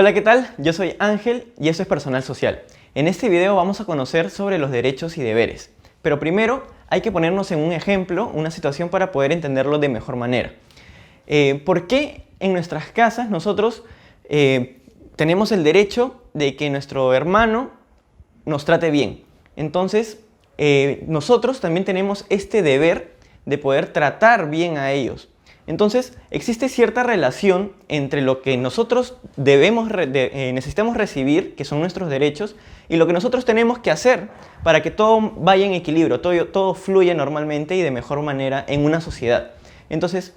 Hola, ¿qué tal? Yo soy Ángel y esto es Personal Social. En este video vamos a conocer sobre los derechos y deberes. Pero primero hay que ponernos en un ejemplo, una situación para poder entenderlo de mejor manera. ¿Por qué en nuestras casas nosotros tenemos el derecho de que nuestro hermano nos trate bien? Entonces, nosotros también tenemos este deber de poder tratar bien a ellos. Entonces, existe cierta relación entre lo que nosotros necesitamos recibir, que son nuestros derechos, y lo que nosotros tenemos que hacer para que todo vaya en equilibrio, todo fluya normalmente y de mejor manera en una sociedad. Entonces,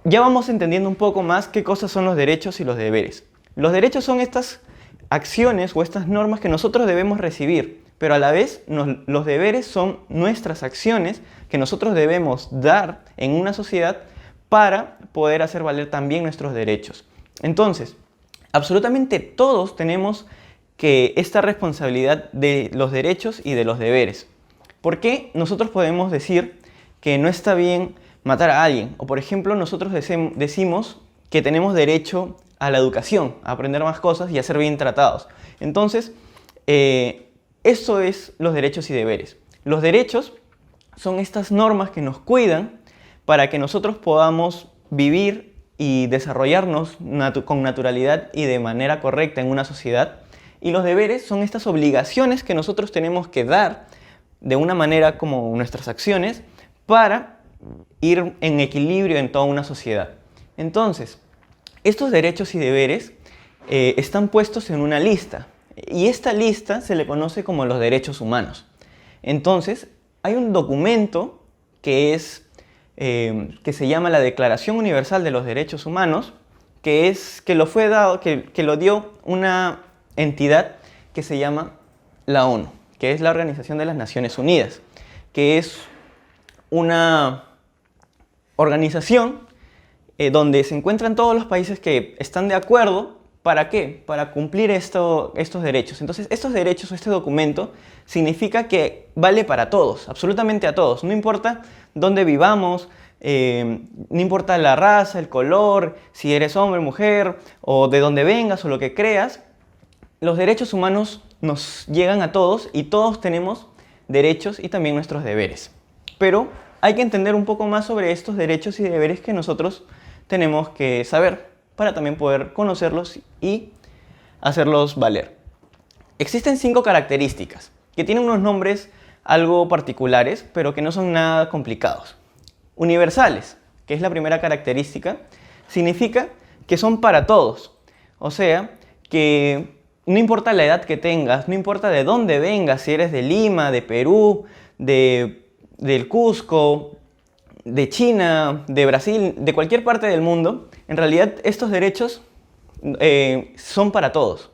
ya vamos entendiendo un poco más qué cosas son los derechos y los deberes. Los derechos son estas acciones o estas normas que nosotros debemos recibir, pero a la vez los deberes son nuestras acciones que nosotros debemos dar en una sociedad para poder hacer valer también nuestros derechos. Entonces, absolutamente todos tenemos esta responsabilidad de los derechos y de los deberes. ¿Por qué nosotros podemos decir que no está bien matar a alguien? O por ejemplo, nosotros decimos que tenemos derecho a la educación, a aprender más cosas y a ser bien tratados. Entonces, eso es los derechos y deberes. Los derechos son estas normas que nos cuidan para que nosotros podamos vivir y desarrollarnos con naturalidad y de manera correcta en una sociedad. Y los deberes son estas obligaciones que nosotros tenemos que dar de una manera como nuestras acciones para ir en equilibrio en toda una sociedad. Entonces, estos derechos y deberes están puestos en una lista y esta lista se le conoce como los derechos humanos. Entonces, hay un documento que se llama la Declaración Universal de los Derechos Humanos, que lo dio una entidad que se llama la ONU, que es la Organización de las Naciones Unidas, que es una organización donde se encuentran todos los países que están de acuerdo. ¿Para qué? Para cumplir estos derechos. Entonces, estos derechos o este documento significa que vale para todos, absolutamente a todos. No importa dónde vivamos, no importa la raza, el color, si eres hombre, mujer, o de dónde vengas o lo que creas. Los derechos humanos nos llegan a todos y todos tenemos derechos y también nuestros deberes. Pero hay que entender un poco más sobre estos derechos y deberes que nosotros tenemos que saber para también poder conocerlos y hacerlos valer. Existen 5 características que tienen unos nombres algo particulares, pero que no son nada complicados. Universales, que es la primera característica, significa que son para todos. O sea, que no importa la edad que tengas, no importa de dónde vengas, si eres de Lima, de Perú, del Cusco, de China, de Brasil, de cualquier parte del mundo, en realidad estos derechos son para todos.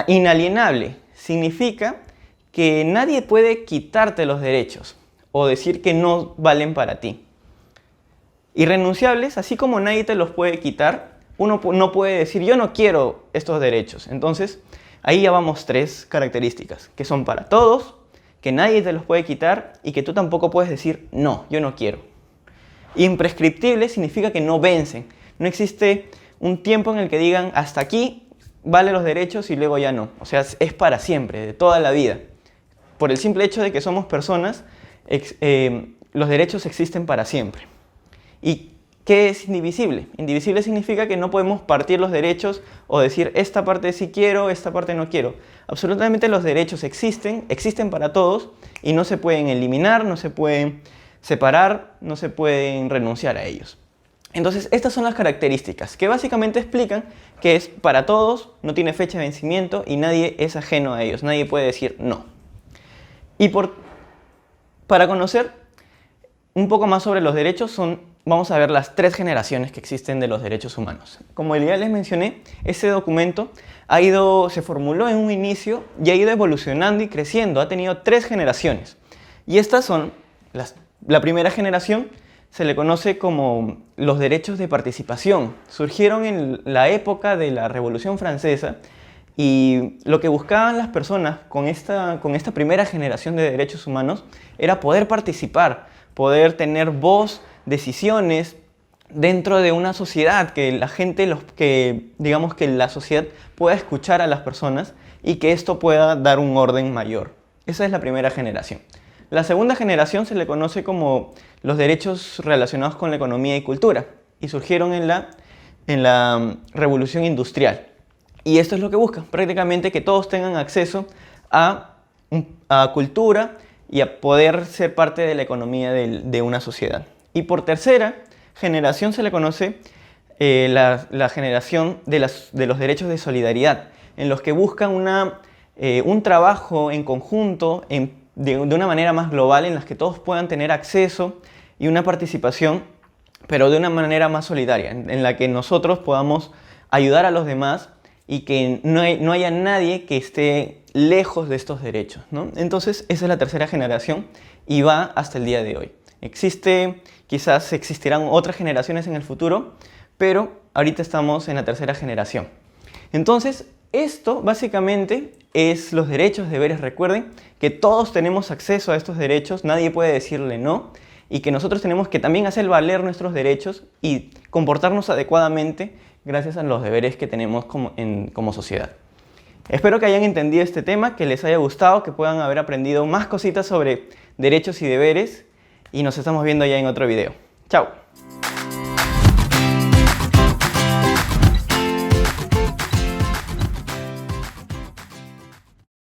Inalienable significa que nadie puede quitarte los derechos o decir que no valen para ti. Irrenunciables, así como nadie te los puede quitar, uno no puede decir yo no quiero estos derechos. Entonces, ahí ya vamos 3 características, que son para todos, que nadie te los puede quitar y que tú tampoco puedes decir no, yo no quiero. Imprescriptible significa que no vencen. No existe un tiempo en el que digan hasta aquí vale los derechos y luego ya no. O sea, es para siempre, de toda la vida. Por el simple hecho de que somos personas, los derechos existen para siempre. ¿Y qué es indivisible? Indivisible significa que no podemos partir los derechos o decir esta parte sí quiero, esta parte no quiero. Absolutamente los derechos existen para todos y no se pueden eliminar, no se pueden separar, no se pueden renunciar a ellos. Entonces, estas son las características que básicamente explican que es para todos, no tiene fecha de vencimiento y nadie es ajeno a ellos, nadie puede decir no. Y para conocer un poco más sobre los derechos, vamos a ver las 3 generaciones que existen de los derechos humanos. Como ya les mencioné, este documento se formuló en un inicio y ha ido evolucionando y creciendo, ha tenido 3 generaciones. Y estas son la primera generación. Se le conoce como los derechos de participación. Surgieron en la época de la Revolución Francesa y lo que buscaban las personas con esta primera generación de derechos humanos era poder participar, poder tener voz, decisiones, dentro de una sociedad, que la gente, digamos que la sociedad pueda escuchar a las personas y que esto pueda dar un orden mayor. Esa es la primera generación. La segunda generación se le conoce como los derechos relacionados con la economía y cultura, y surgieron en la revolución industrial. Y esto es lo que busca, prácticamente que todos tengan acceso a cultura y a poder ser parte de la economía de una sociedad. Y por tercera generación se le conoce la generación de los derechos de solidaridad, en los que buscan un trabajo en conjunto, de una manera más global, en las que todos puedan tener acceso y una participación, pero de una manera más solidaria, en la que nosotros podamos ayudar a los demás y que no haya nadie que esté lejos de estos derechos, ¿no? Entonces, esa es la tercera generación y va hasta el día de hoy. Quizás existirán otras generaciones en el futuro, pero ahorita estamos en la tercera generación. Entonces, esto básicamente es los derechos, deberes. Recuerden que todos tenemos acceso a estos derechos, nadie puede decirle no, y que nosotros tenemos que también hacer valer nuestros derechos y comportarnos adecuadamente gracias a los deberes que tenemos como sociedad. Espero que hayan entendido este tema, que les haya gustado, que puedan haber aprendido más cositas sobre derechos y deberes, y nos estamos viendo ya en otro video. ¡Chao!